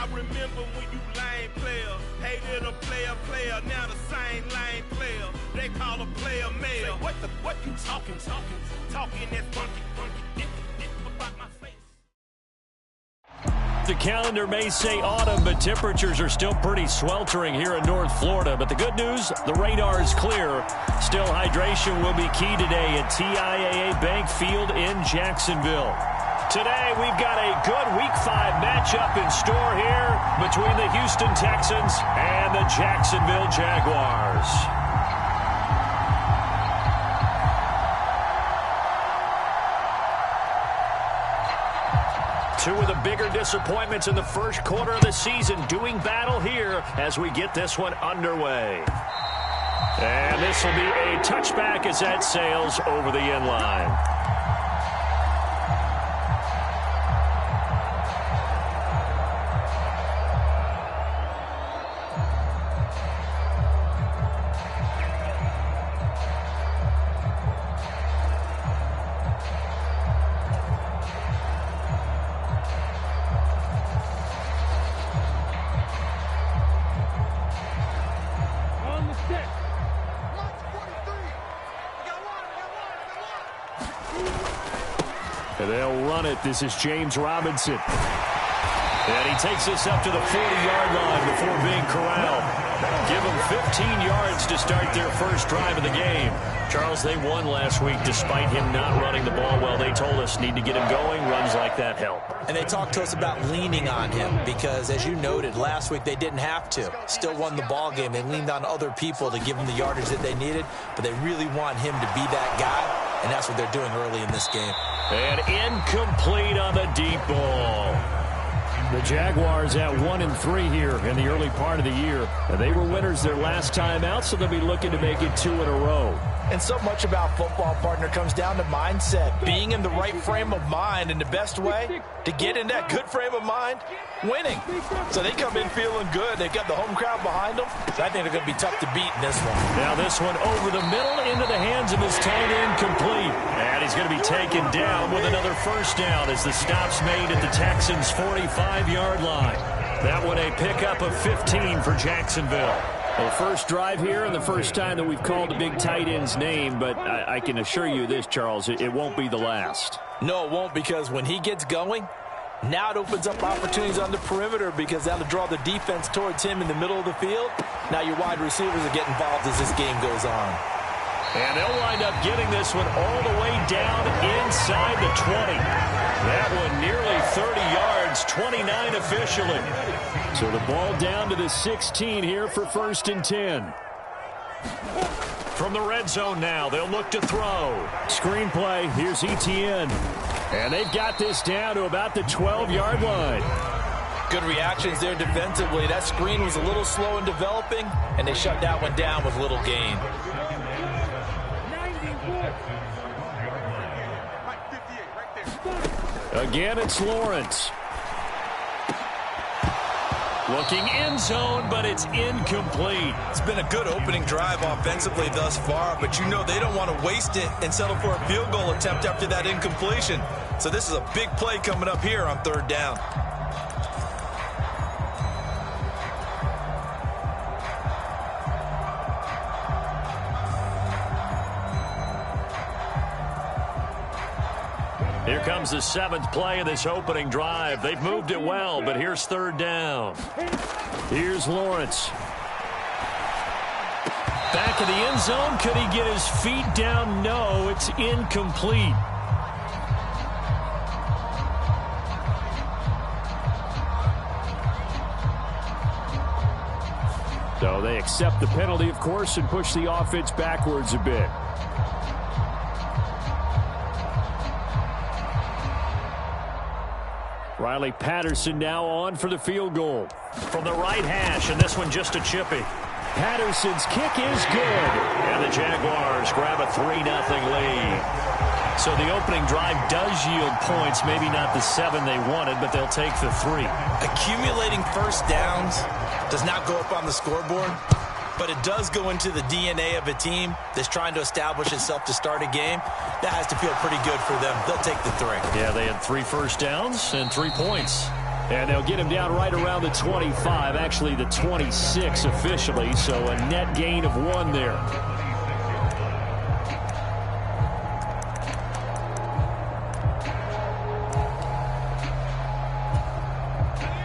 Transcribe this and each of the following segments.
I remember when you lame player, hated a player, now the same lame player. They call a player mayor. What you talking that funky, about my face. The calendar may say autumn, but temperatures are still pretty sweltering here in North Florida. But the good news, the radar is clear. Still, hydration will be key today at TIAA Bank Field in Jacksonville. Today, we've got a good Week 5 matchup in store here between the Houston Texans and the Jacksonville Jaguars. Two of the bigger disappointments in the first quarter of the season doing battle here as we get this one underway. And this will be a touchback as that sails over the end line. And they'll run it. This is James Robinson. And he takes this up to the 40-yard line before being corralled. Give them 15 yards to start their first drive of the game. Charles, they won last week despite him not running the ball well. They told us need to get him going. Runs like that help. And they talked to us about leaning on him because, as you noted, last week they didn't have to. Still won the ball game. They leaned on other people to give them the yardage that they needed, but they really want him to be that guy, and that's what they're doing early in this game. And incomplete on the deep ball. The Jaguars at 1-3 here in the early part of the year. They were winners their last time out, so they'll be looking to make it 2 in a row. And so much about football, partner, comes down to mindset. Being in the right frame of mind, and the best way to get in that good frame of mind, winning. So they come in feeling good. They've got the home crowd behind them. So I think they're going to be tough to beat in this one. Now this one over the middle into the hands of his tight end, complete. And he's going to be taken down with another first down as the stop's made at the Texans' 45-yard line. That one a pickup of 15 for Jacksonville. Well, first drive here and the first time that we've called the big tight end's name, but I can assure you this, Charles, it won't be the last. No, it won't, because when he gets going, now it opens up opportunities on the perimeter because that'll draw the defense towards him in the middle of the field. Now your wide receivers are getting involved as this game goes on. And they'll wind up getting this one all the way down inside the 20. That one nearly 30 yards, 29 officially. So the ball down to the 16 here for 1st and 10. From the red zone now, they'll look to throw. Screen play, here's Etienne. And they've got this down to about the 12-yard line. Good reactions there defensively. That screen was a little slow in developing, and they shut that one down with little gain. Again, it's Lawrence. Looking end zone, but it's incomplete. It's been a good opening drive offensively thus far, but you know they don't want to waste it and settle for a field goal attempt after that incompletion. So this is a big play coming up here on 3rd down. Here comes the 7th play of this opening drive. They've moved it well, but here's 3rd down. Here's Lawrence. Back in the end zone. Could he get his feet down? No, it's incomplete. So they accept the penalty, of course, and push the offense backwards a bit. Riley Patterson now on for the field goal. From the right hash, and this one just a chippy. Patterson's kick is good. And the Jaguars grab a 3-0 lead. So the opening drive does yield points, maybe not the 7 they wanted, but they'll take the 3. Accumulating first downs does not go up on the scoreboard, but it does go into the DNA of a team that's trying to establish itself to start a game. That has to feel pretty good for them. They'll take the 3. Yeah, they had 3 first downs and 3 points. And they'll get him down right around the 25, actually the 26 officially, so a net gain of 1 there.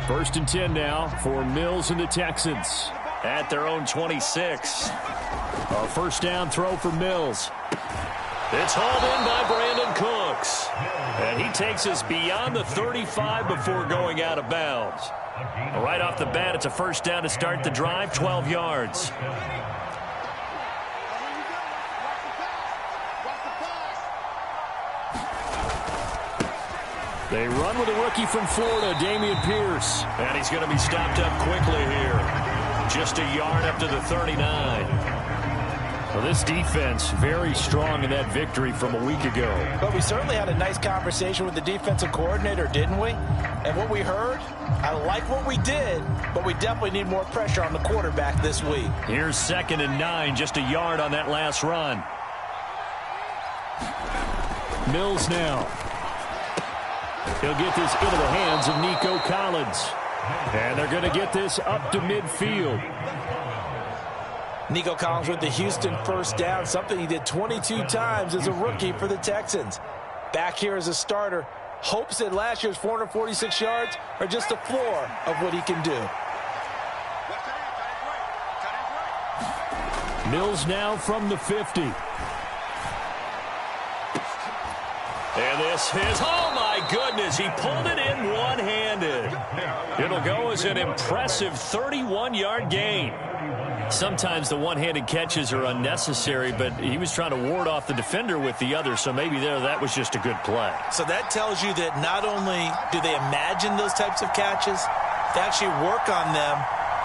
First and 10 now for Mills and the Texans at their own 26. A first down throw for Mills. It's hauled in by Brandon Cooks. And he takes us beyond the 35 before going out of bounds. Right off the bat, it's a first down to start the drive, 12 yards. They run with a rookie from Florida, Dameon Pierce. And he's going to be stopped up quickly here. Just a yard up to the 39. Well, this defense very strong in that victory from a week ago. But we certainly had a nice conversation with the defensive coordinator, didn't we? And what we heard, I like what we did, but we definitely need more pressure on the quarterback this week. Here's 2nd and 9, just a yard on that last run. Mills now. He'll get this into the hands of Nico Collins. And they're going to get this up to midfield. Nico Collins with the Houston first down, something he did 22 times as a rookie for the Texans. Back here as a starter, hopes that last year's 446 yards are just a floor of what he can do. Mills now from the 50. And this is, oh my goodness, he pulled it in one-handed. It'll go as an impressive 31-yard gain. Sometimes the one-handed catches are unnecessary, but he was trying to ward off the defender with the other, so maybe that was just a good play. So that tells you that not only do they imagine those types of catches, they actually work on them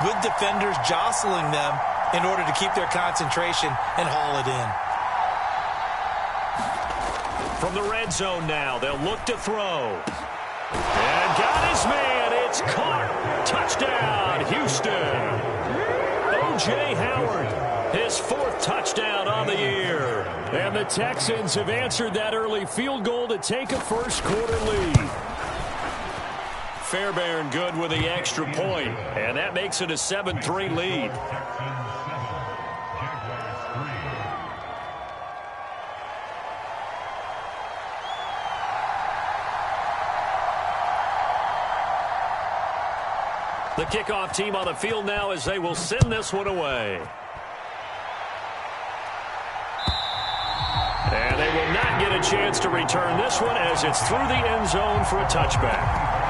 with defenders jostling them in order to keep their concentration and haul it in. From the red zone now, they'll look to throw. And got his man. It's caught. Touchdown, Houston. O.J. Howard, his 4th touchdown on the year. And the Texans have answered that early field goal to take a first-quarter lead. Fairbairn good with the extra point, and that makes it a 7-3 lead. The kickoff team on the field now as they will send this one away. And they will not get a chance to return this one as it's through the end zone for a touchback.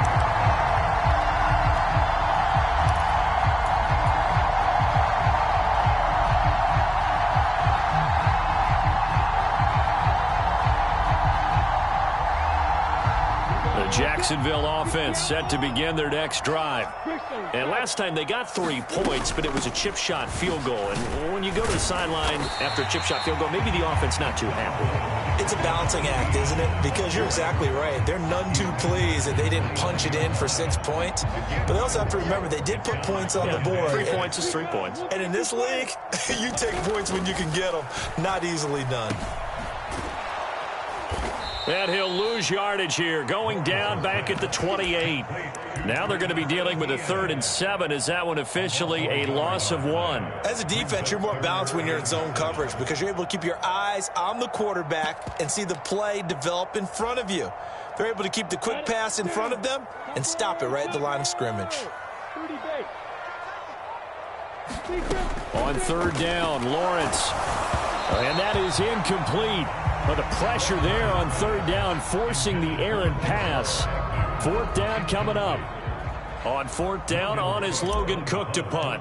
Jacksonville offense set to begin their next drive. And last time they got 3 points, but it was a chip shot field goal. And when you go to the sideline after a chip shot field goal, maybe the offense not too happy. It's a balancing act, isn't it? Because you're exactly right. They're none too pleased that they didn't punch it in for 6 points. But they also have to remember they did put points on the board. 3 points is 3 points. And in this league, you take points when you can get them. Not easily done. And he'll lose yardage here, going down back at the 28. Now they're going to be dealing with a 3rd and 7. Is that one officially a loss of 1? As a defense, you're more balanced when you're in zone coverage because you're able to keep your eyes on the quarterback and see the play develop in front of you. They're able to keep the quick pass in front of them and stop it right at the line of scrimmage. On 3rd down, Lawrence. And that is incomplete. But the pressure there on 3rd down, forcing the errant pass. 4th down coming up. On 4th down, on is Logan Cook to punt.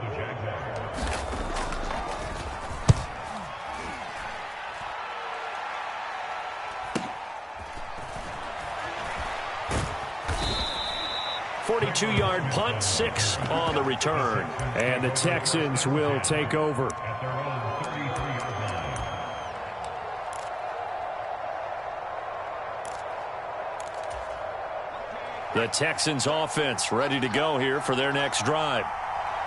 .42-yard punt, 6 on the return. And the Texans will take over. The Texans offense ready to go here for their next drive.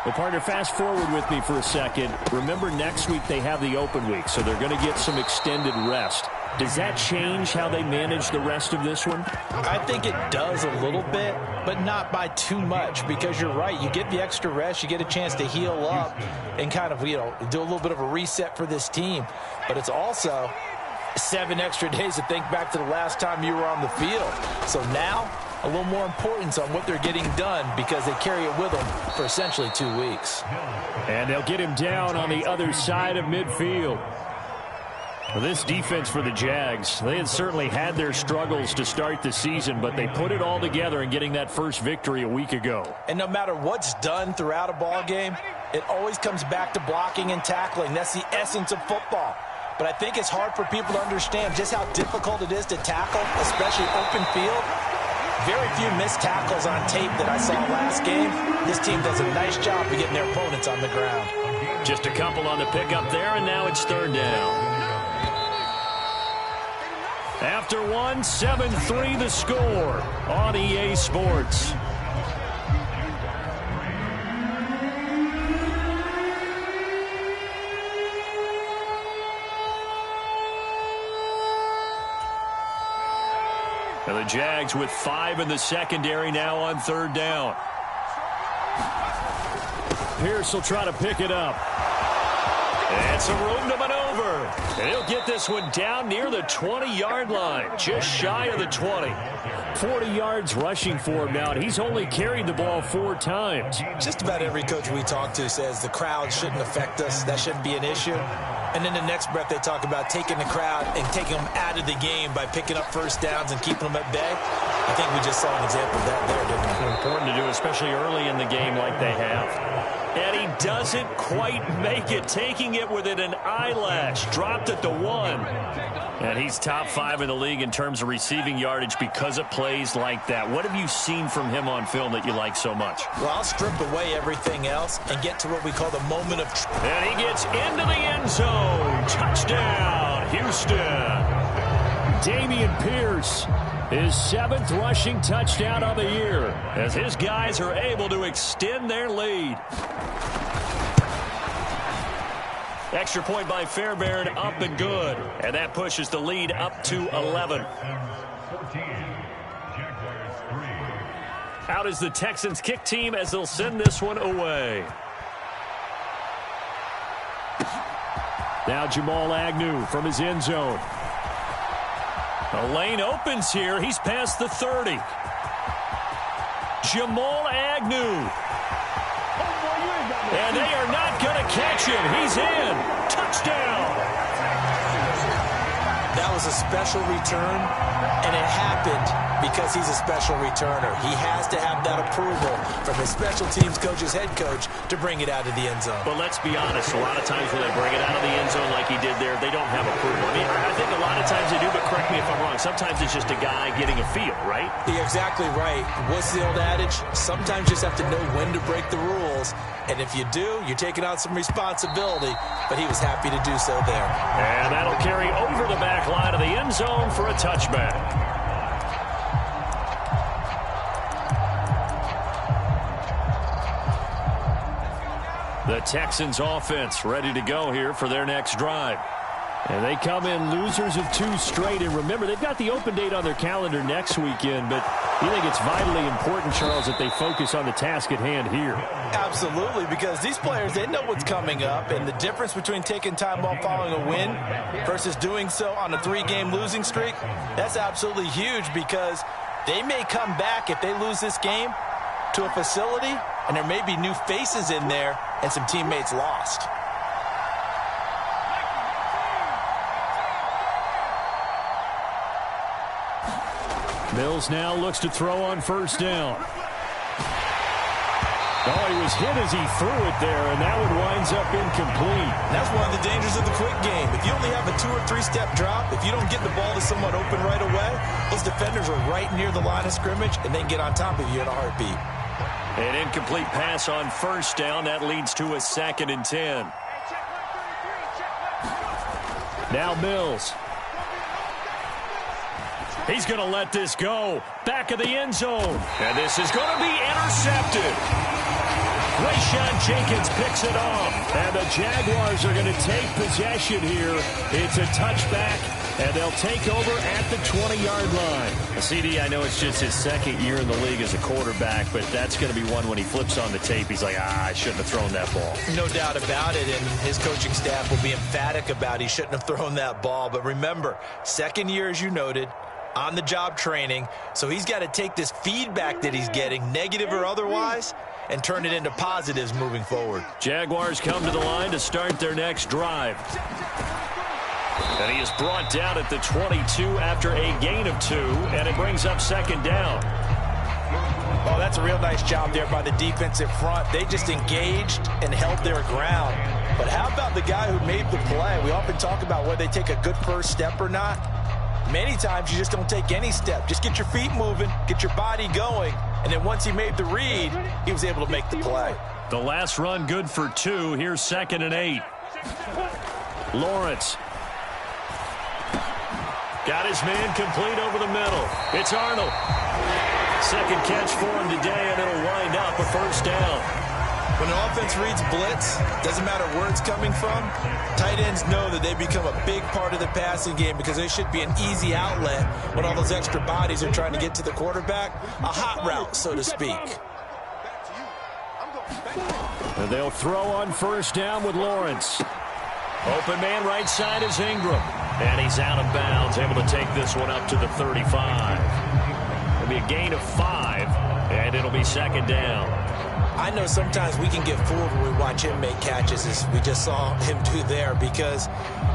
Well, partner, fast forward with me for a second. Remember, next week they have the open week, so they're going to get some extended rest. Does that change how they manage the rest of this one? I think it does a little bit, but not by too much, because you're right. You get the extra rest. You get a chance to heal up and kind of, do a little bit of a reset for this team. But it's also 7 extra days to think back to the last time you were on the field. So now, a little more importance on what they're getting done because they carry it with them for essentially 2 weeks. And they'll get him down on the other side of midfield. Well, this defense for the Jags, they had certainly had their struggles to start the season, but they put it all together in getting that first victory a week ago. And no matter what's done throughout a ball game, it always comes back to blocking and tackling. That's the essence of football. But I think it's hard for people to understand just how difficult it is to tackle, especially open field. Very few missed tackles on tape that I saw last game. This team does a nice job of getting their opponents on the ground. Just a couple on the pickup there, and now it's third down. After one, 7-3 the score on EA Sports. Now the Jags with 5 in the secondary now on third down. Pierce will try to pick it up. And some room to maneuver. And he'll get this one down near the 20-yard line, just shy of the 20. 40 yards rushing for him now, and he's only carried the ball 4 times. Just about every coach we talk to says the crowd shouldn't affect us. That shouldn't be an issue. And then the next breath they talk about taking the crowd and taking them out of the game by picking up first downs and keeping them at bay. I think we just saw an example of that there, didn't we? Important to do, especially early in the game like they have. And he doesn't quite make it, taking it within an eyelash. Dropped at the 1. And he's top 5 in the league in terms of receiving yardage because of plays like that. What have you seen from him on film that you like so much? Well, I'll strip away everything else and get to what we call the moment of truth. And he gets into the end zone. Touchdown, Houston. Dameon Pierce, his 7th rushing touchdown of the year, as his guys are able to extend their lead. Extra point by Fairbairn, up and good. And that pushes the lead up to 11. Out is the Texans kick team as they'll send this one away. Now Jamal Agnew from his end zone. The lane opens here. He's past the 30. Jamal Agnew. And they are not going to catch him. He's in. Touchdown. That was a special return, and it happened because he's a special returner. He has to have that approval from his special teams coach's head coach to bring it out of the end zone. But let's be honest, a lot of times when they bring it out of the end zone like he did there, they don't have approval. I mean, I think a lot of times they do, but correct me if I'm wrong. Sometimes it's just a guy getting a feel, right? You're exactly right. What's the old adage? Sometimes you just have to know when to break the rules. And if you do, you're taking on some responsibility. But he was happy to do so there. And that'll carry over the back line of the end zone for a touchback. The Texans offense ready to go here for their next drive. And they come in losers of 2 straight. And remember, they've got the open date on their calendar next weekend. But you think it's vitally important, Charles, that they focus on the task at hand here? Absolutely, because these players, they know what's coming up. And the difference between taking time off following a win versus doing so on a 3-game losing streak, that's absolutely huge because they may come back if they lose this game to a facility, and there may be new faces in there and some teammates lost. Mills now looks to throw on first down. Oh, he was hit as he threw it there, and that one winds up incomplete. That's one of the dangers of the quick game. If you only have a 2- or 3-step drop, if you don't get the ball to someone open right away, those defenders are right near the line of scrimmage, and they can get on top of you in a heartbeat. An incomplete pass on first down. That leads to a 2nd and 10. Now Mills. He's going to let this go. Back of the end zone. And this is going to be intercepted. Rayshawn Jenkins picks it off. And the Jaguars are going to take possession here. It's a touchback And they'll take over at the 20-yard line. CD, I know it's just his second year in the league as a quarterback, but that's going to be one when he flips on the tape. He's like, I shouldn't have thrown that ball. No doubt about it, and his coaching staff will be emphatic about he shouldn't have thrown that ball. But remember, second year, as you noted, on-the-job training, so he's got to take this feedback that he's getting, negative or otherwise, and turn it into positives moving forward. Jaguars come to the line to start their next drive. And he is brought down at the 22 after a gain of 2, and it brings up second down. Oh, that's a real nice job there by the defensive front. They just engaged and held their ground. But how about the guy who made the play? We often talk about whether they take a good first step or not. Many times you just don't take any step. Just get your feet moving, get your body going, and then once he made the read, he was able to make the play. The last run good for 2. Here's 2nd and 8. Lawrence. Got his man complete over the middle. It's Arnold. Second catch for him today, and it'll wind up a first down. When an offense reads blitz, doesn't matter where it's coming from, tight ends know that they become a big part of the passing game because they should be an easy outlet when all those extra bodies are trying to get to the quarterback. A hot route, so to speak. And they'll throw on first down with Lawrence. Open man right side is Ingram. And he's out of bounds, able to take this one up to the 35. It'll be a gain of 5, and it'll be second down. I know sometimes we can get fooled when we watch him make catches, as we just saw him do there, because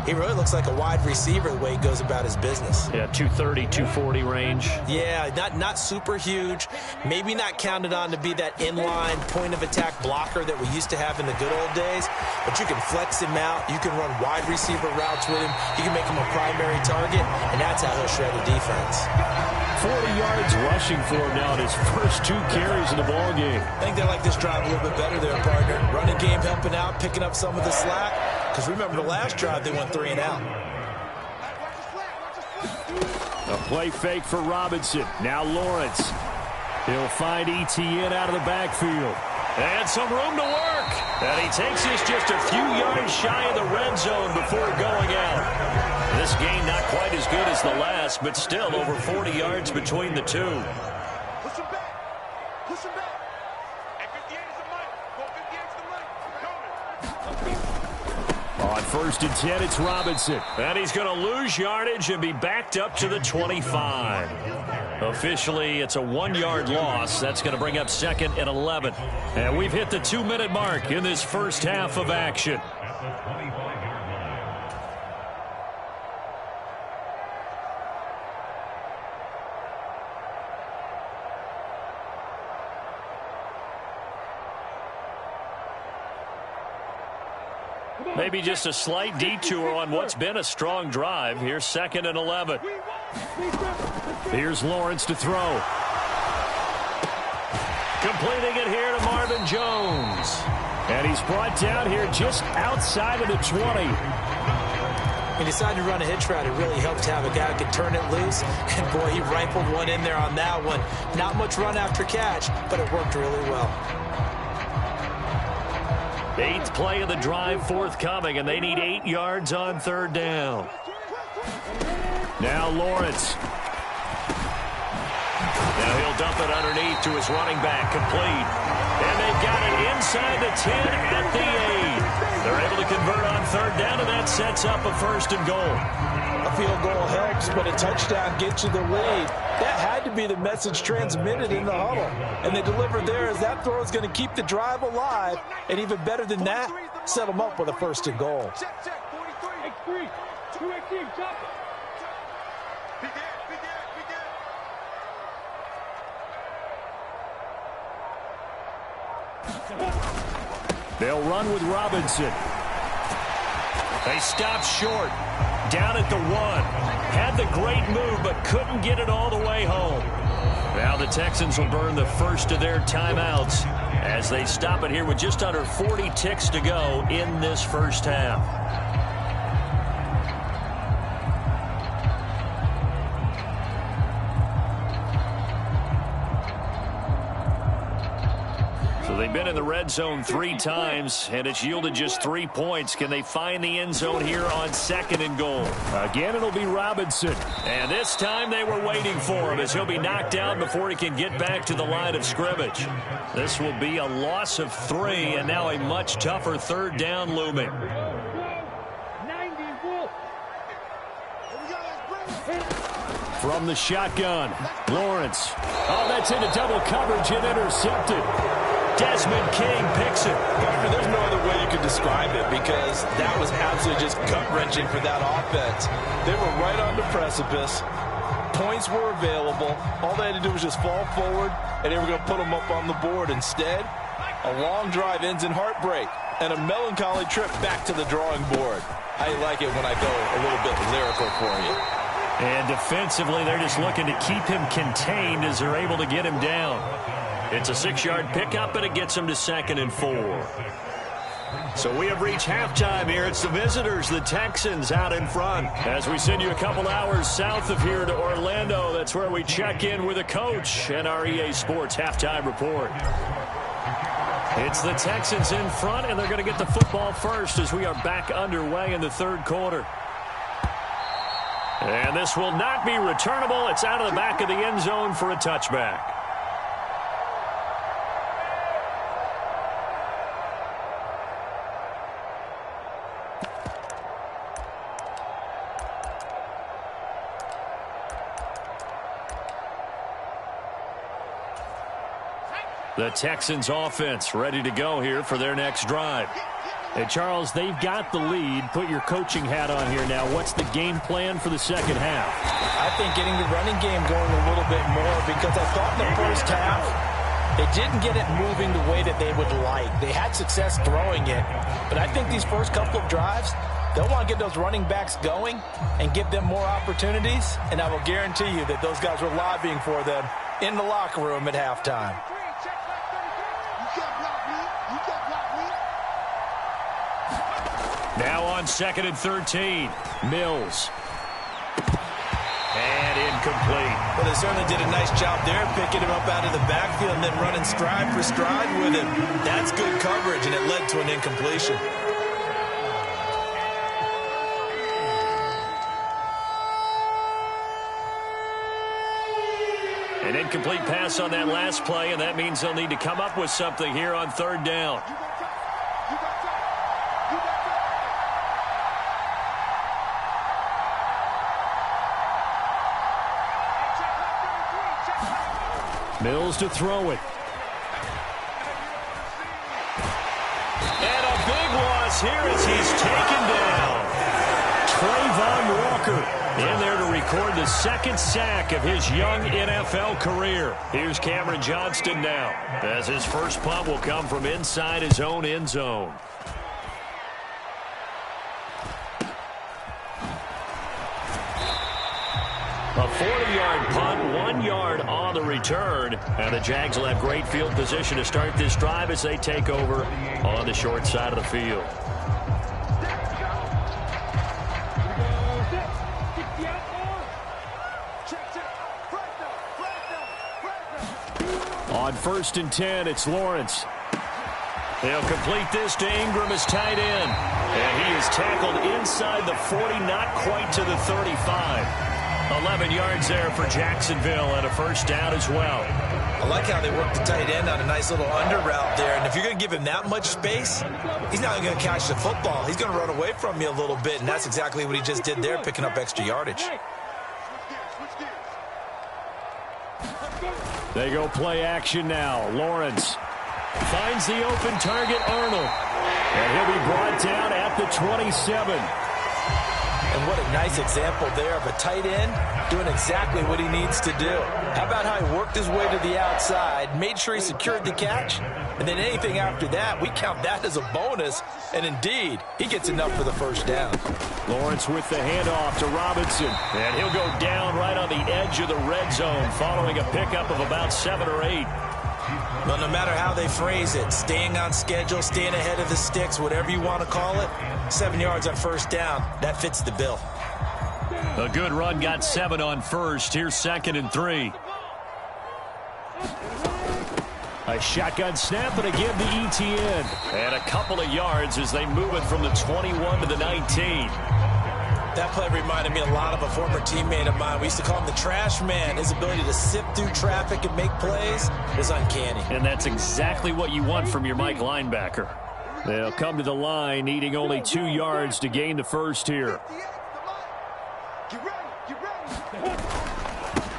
he really looks like a wide receiver the way he goes about his business. Yeah, 230, 240 range. Yeah, not super huge. Maybe not counted on to be that inline point-of-attack blocker that we used to have in the good old days, but you can flex him out. You can run wide receiver routes with him. You can make him a primary target, and that's how he'll shred a defense. 40 yards rushing for him now in his first 2 carries in the ball game. I think they like this drive a little bit better there, partner. Running game helping out, picking up some of the slack. Because remember, the last drive, they went 3 and out. A play fake for Robinson. Now Lawrence. He'll find Etienne out of the backfield. And some room to work. And he takes this just a few yards shy of the red zone before going out. This game not quite as good as the last, but still over 40 yards between the two. Push him back. Push him back. At 58 is the mic. Go 58 is the mic. Coming. On first and 10, it's Robinson. And he's going to lose yardage and be backed up to the 25. Officially, it's a 1-yard loss. That's going to bring up 2nd and 11. And we've hit the 2-minute mark in this first half of action. Maybe just a slight detour on what's been a strong drive. Here's 2nd and 11. Here's Lawrence to throw. Completing it here to Marvin Jones. And he's brought down here just outside of the 20. He decided to run a hitch route. It really helped to have a guy who could turn it loose. And, boy, he rifled one in there on that one. Not much run after catch, but it worked really well. 8th play of the drive forthcoming, and they need 8 yards on 3rd down. Now Lawrence. Now he'll dump it underneath to his running back, complete. And they've got it inside the 10 at the 8. They're able to convert on 3rd down, and that sets up a 1st and goal. A field goal helps, but a touchdown gets you the lead. That had to be the message transmitted in the huddle. And they delivered there as that throw is going to keep the drive alive. And even better than that, set them up with a 1st and goal. Check, 43. 218, chop it. They'll run with Robinson. They stop short. Down at the 1. Had the great move, but couldn't get it all the way home. Now the Texans will burn the first of their timeouts as they stop it here with just under 40 ticks to go in this first half. So they They've been in the red zone 3 times, and it's yielded just 3 points. Can they find the end zone here on 2nd and goal? Again, it'll be Robinson. And this time they were waiting for him as he'll be knocked down before he can get back to the line of scrimmage. This will be a loss of 3, and now a much tougher 3rd down looming. From the shotgun, Lawrence. Oh, that's into double coverage and intercepted. Desmond King picks it. Partner, there's no other way you could describe it because that was absolutely just gut-wrenching for that offense. They were right on the precipice. Points were available. All they had to do was just fall forward, and they were going to put them up on the board. Instead, a long drive ends in heartbreak and a melancholy trip back to the drawing board. I like it when I go a little bit lyrical for you. And defensively, they're just looking to keep him contained as they're able to get him down. It's a 6-yard pickup, and it gets him to 2nd and 4. So we have reached halftime here. It's the visitors, the Texans, out in front. As we send you a couple hours south of here to Orlando, that's where we check in with a coach and our EA Sports halftime report. It's the Texans in front, and they're going to get the football first as we are back underway in the 3rd quarter. And this will not be returnable. It's out of the back of the end zone for a touchback. The Texans offense ready to go here for their next drive. Hey, Charles, they've got the lead. Put your coaching hat on here now. What's the game plan for the second half? I think getting the running game going a little bit more because I thought in the first half they didn't get it moving the way that they would like. They had success throwing it, but I think these first couple of drives, they'll want to get those running backs going and give them more opportunities, and I will guarantee you that those guys were lobbying for them in the locker room at halftime. Now on 2nd and 13, Mills. And incomplete. Well, they certainly did a nice job there, picking him up out of the backfield and then running stride for stride with him. That's good coverage, and it led to an incompletion. An incomplete pass on that last play, and that means they'll need to come up with something here on 3rd down. Mills to throw it. And a big loss here as he's taken down. Trayvon Walker in there to record the 2nd sack of his young NFL career. Here's Cameron Johnston now, as his first punt will come from inside his own end zone. A 40-yard punt, 1 yard on the return. And the Jags will have great field position to start this drive as they take over on the short side of the field. On 1st and 10, it's Lawrence. They'll complete this to Ingram as tight end. And he is tackled inside the 40, not quite to the 35. 11 yards there for Jacksonville and a first down as well. I like how they work the tight end on a nice little under route there. And if you're going to give him that much space, he's not going to catch the football. He's going to run away from you a little bit, and that's exactly what he just did there, picking up extra yardage. They go play action now. Lawrence finds the open target, Arnold. And he'll be brought down at the 27. And what a nice example there of a tight end doing exactly what he needs to do. How about how he worked his way to the outside, made sure he secured the catch, and then anything after that, we count that as a bonus. And indeed, he gets enough for the first down. Lawrence with the handoff to Robinson. And he'll go down right on the edge of the red zone following a pickup of about 7 or 8. Well, no matter how they phrase it, staying on schedule, staying ahead of the sticks, whatever you want to call it, 7 yards on first down, that fits the bill. A good run got 7 on first. Here's 2nd and 3. A shotgun snap and again to ETN. And a couple of yards as they move it from the 21 to the 19. That play reminded me a lot of a former teammate of mine. We used to call him the trash man. His ability to sift through traffic and make plays is uncanny. And that's exactly what you want from your Mike linebacker. They'll come to the line, needing only 2 yards to gain the first here.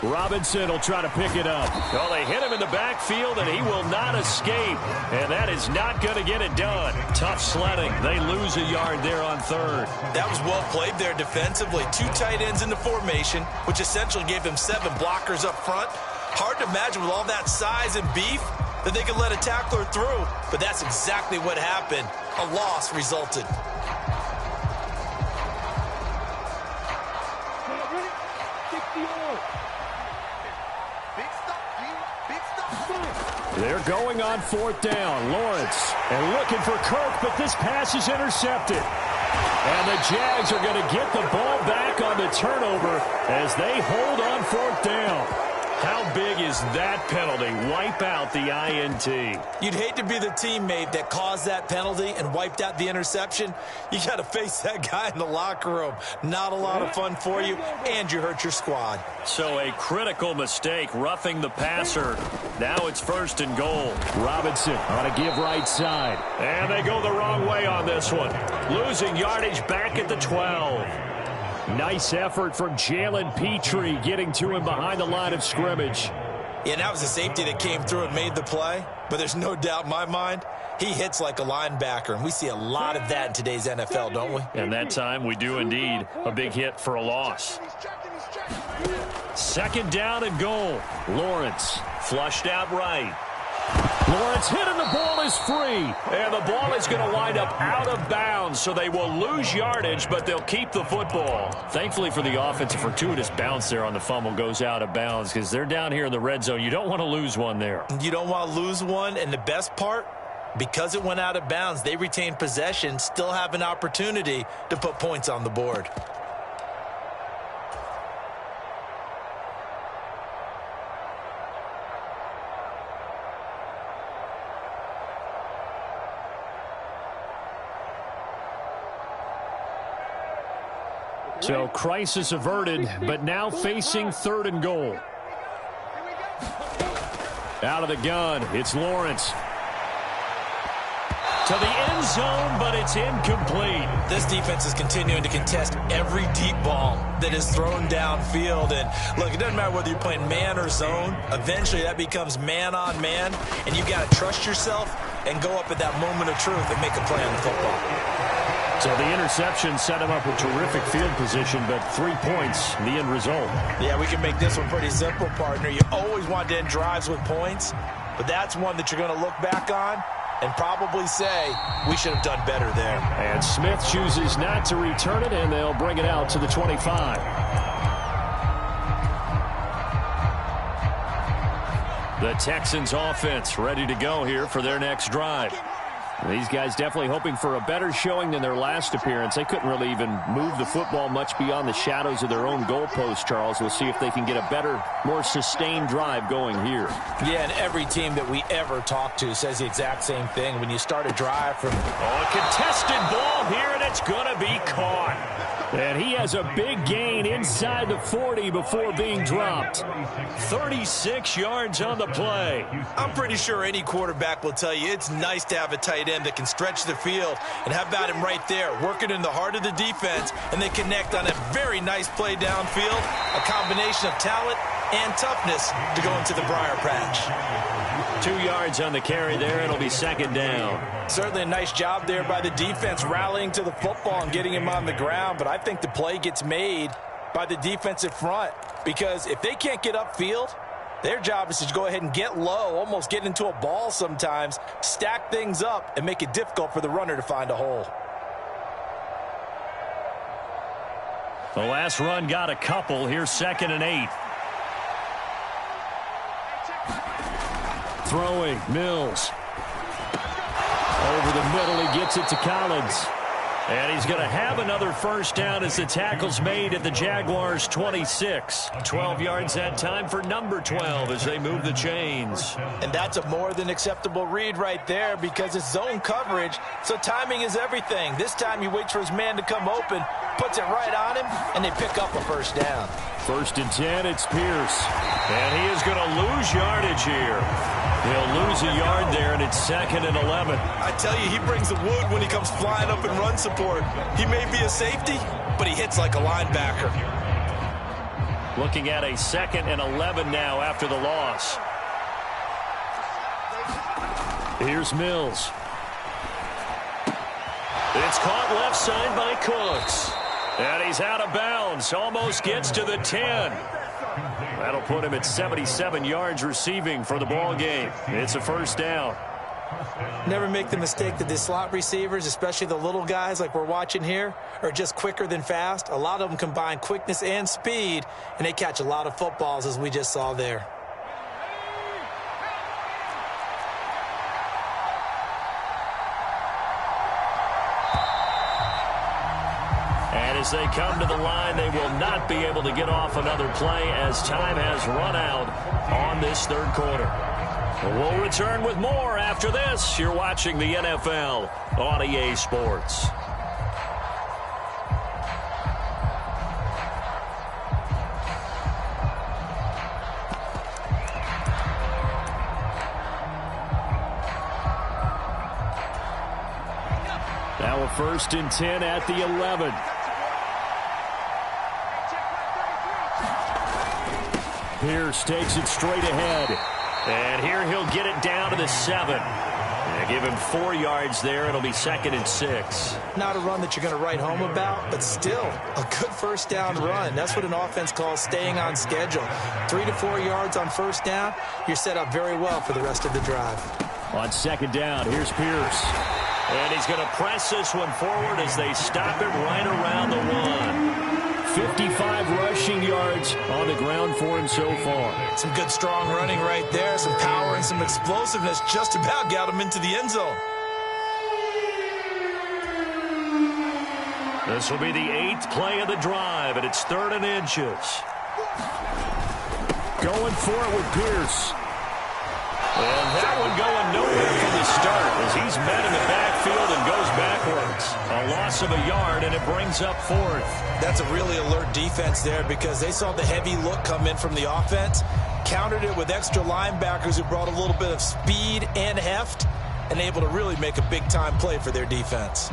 Robinson will try to pick it up. Well, they hit him in the backfield, and he will not escape. And that is not going to get it done. Tough sledding. They lose a yard there on third. That was well played there defensively. 2 tight ends in the formation, which essentially gave them 7 blockers up front. Hard to imagine with all that size and beef that they could let a tackler through. But that's exactly what happened. A loss resulted. They're going on 4th down. Lawrence, and looking for Kirk, but this pass is intercepted. And the Jags are going to get the ball back on the turnover as they hold on 4th down. How big is that penalty? Wipe out the INT. You'd hate to be the teammate that caused that penalty and wiped out the interception. You got to face that guy in the locker room. Not a lot of fun for you, and you hurt your squad. So a critical mistake, roughing the passer. Now it's 1st and goal. Robinson on a give right side. And they go the wrong way on this one. Losing yardage back at the 12. Nice effort from Jalen Petrie getting to him behind the line of scrimmage. Yeah, that was a safety that came through and made the play. But there's no doubt in my mind, he hits like a linebacker. And we see a lot of that in today's NFL, don't we? And that time we do indeed. A big hit for a loss. 2nd down and goal. Lawrence flushed out right. Lawrence hit and the ball is free. And the ball is going to wind up out of bounds, so they will lose yardage, but they'll keep the football. Thankfully for the offense, a fortuitous bounce there on the fumble goes out of bounds because they're down here in the red zone. You don't want to lose one there. You don't want to lose one, and the best part, because it went out of bounds, they retain possession, still have an opportunity to put points on the board. So crisis averted, but now facing 3rd and goal. Out of the gun, it's Lawrence. To the end zone, but it's incomplete. This defense is continuing to contest every deep ball that is thrown downfield. And look, it doesn't matter whether you're playing man or zone. Eventually that becomes man on man, and you got to trust yourself and go up at that moment of truth and make a play on the football. So the interception set him up with terrific field position, but 3 points, the end result. Yeah, we can make this one pretty simple, partner. You always want to end drives with points, but that's one that you're going to look back on and probably say, we should have done better there. And Smith chooses not to return it, and they'll bring it out to the 25. The Texans offense ready to go here for their next drive. These guys definitely hoping for a better showing than their last appearance. They couldn't really even move the football much beyond the shadows of their own goalpost, Charles. We'll see if they can get a better, more sustained drive going here. Yeah, and every team that we ever talk to says the exact same thing. When you start a drive from... Oh, a contested ball here, and it's going to be caught. And he has a big gain inside the 40 before being dropped. 36 yards on the play. I'm pretty sure any quarterback will tell you it's nice to have a tight end that can stretch the field. And how about him right there, working in the heart of the defense, and they connect on a very nice play downfield, a combination of talent and toughness to go into the briar patch. 2 yards on the carry there. It'll be 2nd down. Certainly a nice job there by the defense rallying to the football and getting him on the ground, but I think the play gets made by the defensive front because if they can't get upfield, their job is to go ahead and get low, almost get into a ball sometimes, stack things up, and make it difficult for the runner to find a hole. The last run got a couple. Here's 2nd and 8. Throwing, Mills. Over the middle, he gets it to Collins. And he's going to have another first down as the tackle's made at the Jaguars' 26. 12 yards that time for number 12 as they move the chains. And that's a more than acceptable read right there because it's zone coverage, so timing is everything. This time he waits for his man to come open, puts it right on him, and they pick up a first down. 1st and 10, it's Pierce. And he is going to lose yardage here. He'll lose a yard there, and it's 2nd and 11. I tell you, he brings the wood when he comes flying up in run support. He may be a safety, but he hits like a linebacker. Looking at a 2nd and 11 now after the loss. Here's Mills. It's caught left side by Cooks. And he's out of bounds. Almost gets to the 10. That'll put him at 77 yards receiving for the ball game. It's a first down. Never make the mistake that the slot receivers, especially the little guys like we're watching here, are just quicker than fast. A lot of them combine quickness and speed, and they catch a lot of footballs, as we just saw there. And as they come to the line, they will not be able to get off another play as time has run out on this 3rd quarter. We'll return with more after this. You're watching the NFL on EA Sports. Now a 1st and 10 at the 11. Pierce takes it straight ahead. And here he'll get it down to the 7. And give him 4 yards there. It'll be 2nd and 6. Not a run that you're going to write home about, but still a good first down run. That's what an offense calls staying on schedule. 3 to 4 yards on first down. You're set up very well for the rest of the drive. On 2nd down, here's Pierce. And he's going to press this one forward as they stop it right around the 1. 55 rushing yards on the ground for him so far. Some good strong running right there. Some power and some explosiveness just about got him into the end zone. This will be the 8th play of the drive, and it's 3rd and inches. Going for it with Pierce. And that one going nowhere from the start as he's met in the backfield and goes backwards. A loss of a yard, and it brings up 4th. That's a really alert defense there because they saw the heavy look come in from the offense, countered it with extra linebackers who brought a little bit of speed and heft, and able to really make a big-time play for their defense.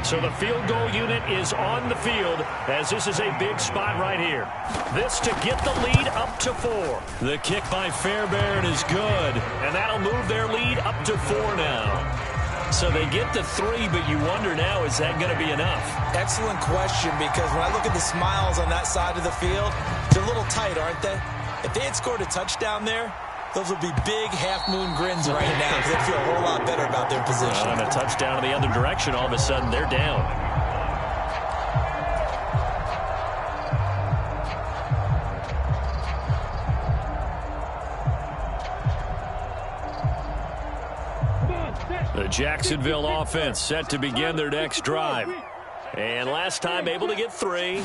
So the field goal unit is on the field as this is a big spot right here. This to get the lead up to 4. The kick by Fairbairn is good, and that'll move their lead up to 4 now. So they get to 3, but you wonder now, is that going to be enough? Excellent question, because when I look at the smiles on that side of the field, they're a little tight, aren't they? If they had scored a touchdown there, those would be big half-moon grins right now because they feel a whole lot better about their position. On a touchdown in the other direction, all of a sudden they're down. The Jacksonville offense set to begin their next drive. And last time able to get 3.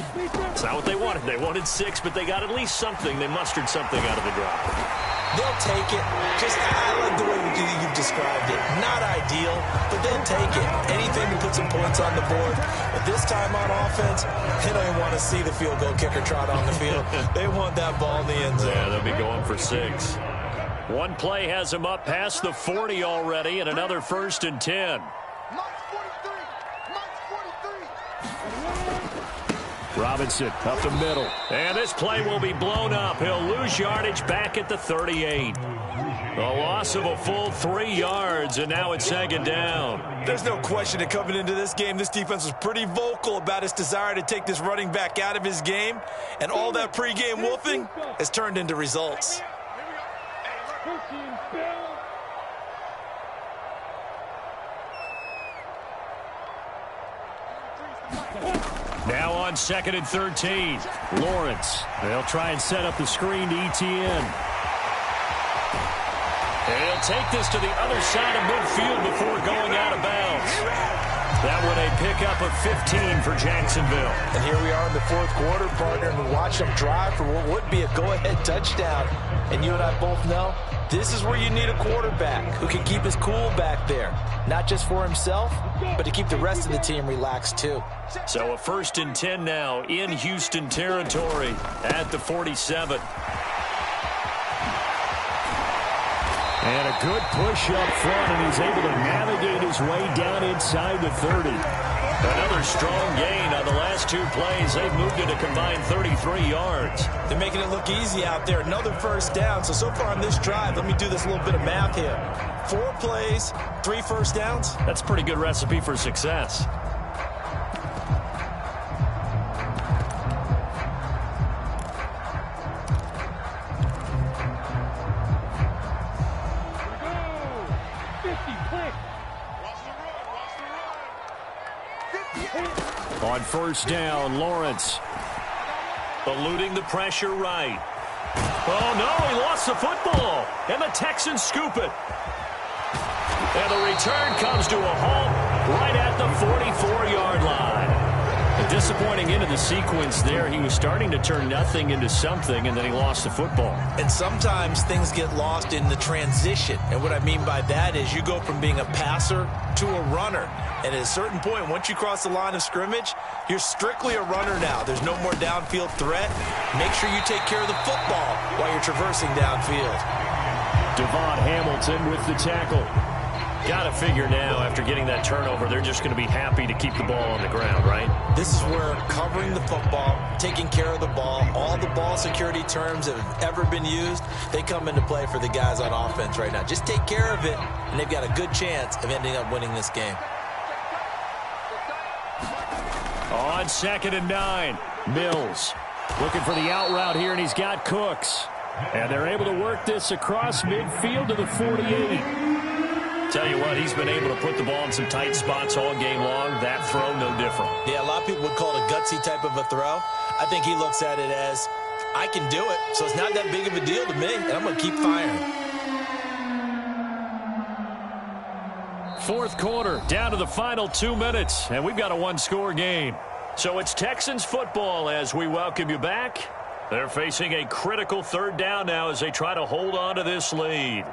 It's not what they wanted. They wanted 6, but they got at least something. They mustered something out of the drive. They'll take it. I like the way you've described it. Not ideal, but they'll take it. Anything to put some points on the board. But this time on offense, they don't even want to see the field goal kicker trot on the field. They want that ball in the end zone. Yeah, they'll be going for 6. One play has them up past the 40 already, and another 1st and 10. Robinson up the middle. And this play will be blown up. He'll lose yardage back at the 38. A loss of a full 3 yards, and now it's 2nd down. There's no question that coming into this game, this defense was pretty vocal about its desire to take this running back out of his game. And all that pregame wolfing has turned into results. Now on 2nd and 13. Lawrence. They'll try and set up the screen to ETN. He'll take this to the other side of midfield before going out of bounds. That one a pickup of 15 for Jacksonville. And here we are in the fourth quarter, partner, and we watch them drive for what would be a go-ahead touchdown. And you and I both know this is where you need a quarterback who can keep his cool back there. Not just for himself, but to keep the rest of the team relaxed too. So a 1st and 10 now in Houston territory at the 47. And a good push up front, and he's able to navigate his way down inside the 30. Another strong gain on the last 2 plays. They've moved it a combined 33 yards. They're making it look easy out there. Another first down. So far on this drive, let me do this little bit of math here. 4 plays, 3 first downs. That's a pretty good recipe for success. On 1st down, Lawrence eluding the pressure right. Oh, no, he lost the football, and the Texans scoop it. And the return comes to a halt right at the 44-yard line. A disappointing end of the sequence there. He was starting to turn nothing into something, and then he lost the football. And sometimes things get lost in the transition. And what I mean by that is you go from being a passer to a runner. And at a certain point, once you cross the line of scrimmage, you're strictly a runner now. There's no more downfield threat. Make sure you take care of the football while you're traversing downfield. Devon Hamilton with the tackle. Got to figure now, after getting that turnover, they're just going to be happy to keep the ball on the ground, right? This is where covering the football, taking care of the ball, all the ball security terms that have ever been used, they come into play for the guys on offense right now. Just take care of it, and they've got a good chance of ending up winning this game. On 2nd and 9, Mills looking for the out route here, and he's got Cooks. And they're able to work this across midfield to the 48. Tell you what, he's been able to put the ball in some tight spots all game long. That throw, no different. Yeah, a lot of people would call it a gutsy type of a throw. I think he looks at it as, I can do it, so it's not that big of a deal to me, and I'm going to keep firing. 4th quarter, down to the final 2 minutes, and we've got a 1-score game. So it's Texans football as we welcome you back. They're facing a critical 3rd down now as they try to hold on to this lead.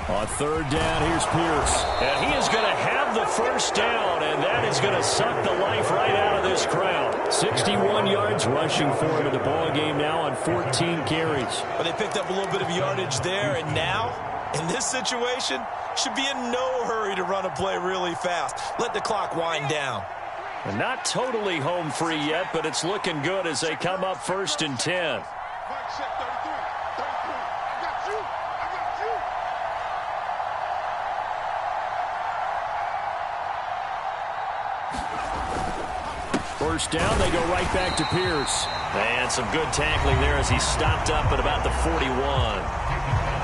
On 3rd down, here's Pierce. And he is going to have the 1st down, and that is going to suck the life right out of this crowd. 61 yards rushing for him in the ball game now on 14 carries. But they picked up a little bit of yardage there, and now, in this situation, should be in no hurry to run a play really fast. Let the clock wind down. And not totally home free yet, but it's looking good as they come up 1st and 10. First down, they go right back to Pierce. And some good tackling there as he stopped up at about the 41.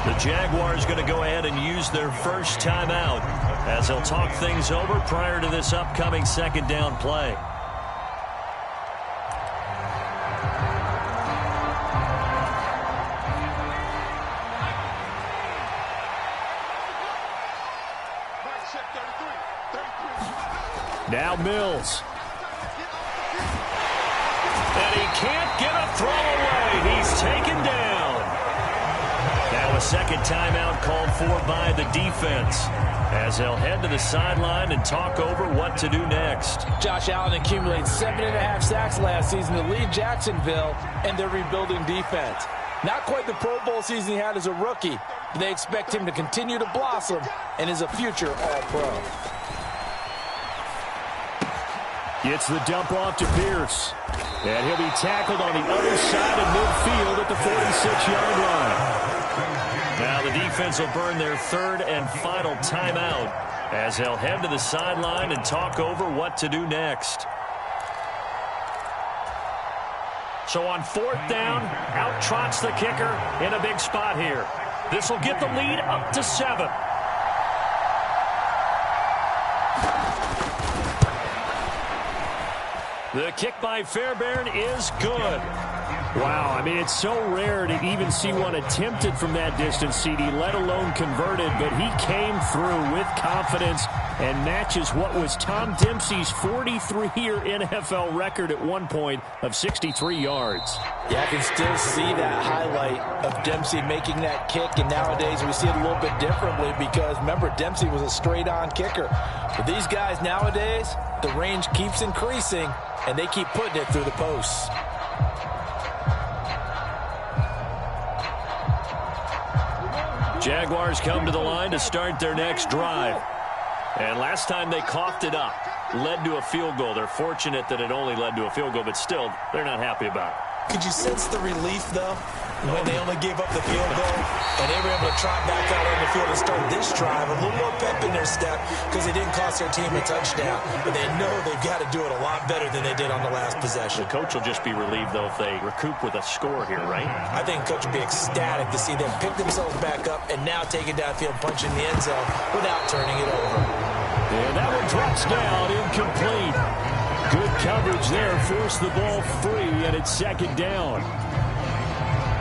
The Jaguars going to go ahead and use their first timeout as they'll talk things over prior to this upcoming 2nd down play. Now Mills. And he can't get a throw away. He's taken down. Now a 2nd timeout called for by the defense as they'll head to the sideline and talk over what to do next. Josh Allen accumulated 7.5 sacks last season to lead Jacksonville and their rebuilding defense. Not quite the Pro Bowl season he had as a rookie, but they expect him to continue to blossom and is a future All-Pro. Gets the dump off to Pierce. And he'll be tackled on the other side of midfield at the 46-yard line. Now the defense will burn their 3rd and final timeout as they'll head to the sideline and talk over what to do next. So on 4th down, out trots the kicker in a big spot here. This will get the lead up to 7. The kick by Fairbairn is good. Wow, I mean, it's so rare to even see one attempted from that distance, CD, let alone converted, but he came through with confidence and matches what was Tom Dempsey's 43-year NFL record at one point of 63 yards. Yeah, I can still see that highlight of Dempsey making that kick, and nowadays we see it a little bit differently because, remember, Dempsey was a straight-on kicker. But these guys nowadays, the range keeps increasing, and they keep putting it through the posts. Jaguars come to the line to start their next drive. And last time they coughed it up, led to a field goal. They're fortunate that it only led to a field goal, but still, they're not happy about it. Could you sense the relief, though, when they only gave up the field goal and they were able to trot back out on the field and start this drive, a little more pep in their step because it didn't cost their team a touchdown, but they know they've got to do it a lot better than they did on the last possession. The coach will just be relieved, though, if they recoup with a score here, right? I think coach will be ecstatic to see them pick themselves back up and now take it downfield, punching the end zone without turning it over. And that one drops down, incomplete. Good coverage there, forced the ball free, and it's second down.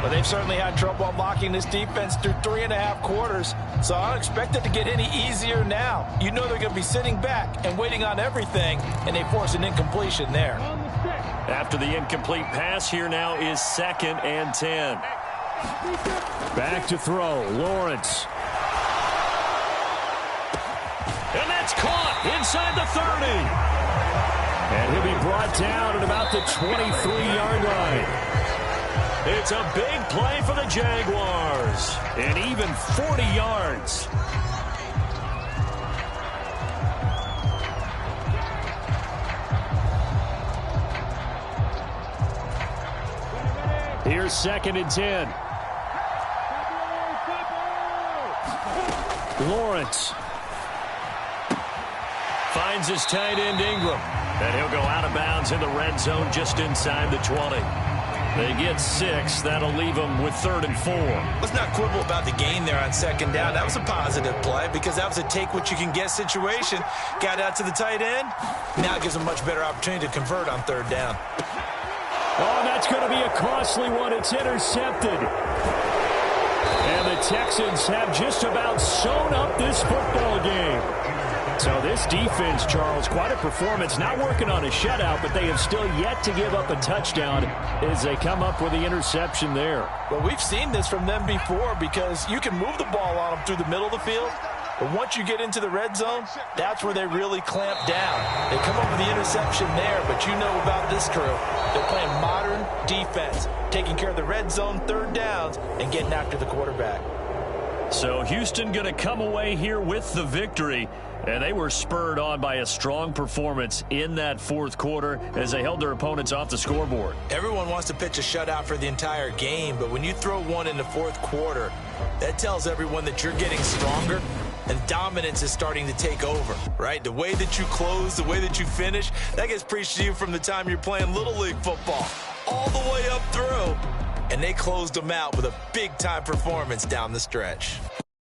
Well, they've certainly had trouble unlocking this defense through 3.5 quarters, so I don't expect it to get any easier now. You know they're going to be sitting back and waiting on everything, and they force an incompletion there. After the incomplete pass, here now is 2nd and 10. Back to throw, Lawrence. And that's caught inside the 30. And he'll be brought down at about the 23-yard line. It's a big play for the Jaguars. And even 40 yards. Here's 2nd and 10. Lawrence finds his tight end Ingram. And he'll go out of bounds in the red zone just inside the 20. They get 6. That'll leave them with 3rd and 4. Let's not quibble about the gain there on 2nd down. That was a positive play because that was a take-what-you-can-get situation. Got out to the tight end. Now it gives them a much better opportunity to convert on 3rd down. Oh, that's going to be a costly one. It's intercepted. And the Texans have just about sewn up this football game. So this defense, Charles, quite a performance. Not working on a shutout, but they have still yet to give up a touchdown as they come up with the interception there. Well, we've seen this from them before because you can move the ball on them through the middle of the field, but once you get into the red zone, that's where they really clamp down. They come up with the interception there, but you know about this crew. They're playing modern defense, taking care of the red zone 3rd downs and getting after the quarterback. So Houston going to come away here with the victory. And they were spurred on by a strong performance in that 4th quarter as they held their opponents off the scoreboard. Everyone wants to pitch a shutout for the entire game, but when you throw one in the 4th quarter, that tells everyone that you're getting stronger and dominance is starting to take over, right? The way that you close, the way that you finish, that gets preached to you from the time you're playing Little League football all the way up through. And they closed them out with a big-time performance down the stretch.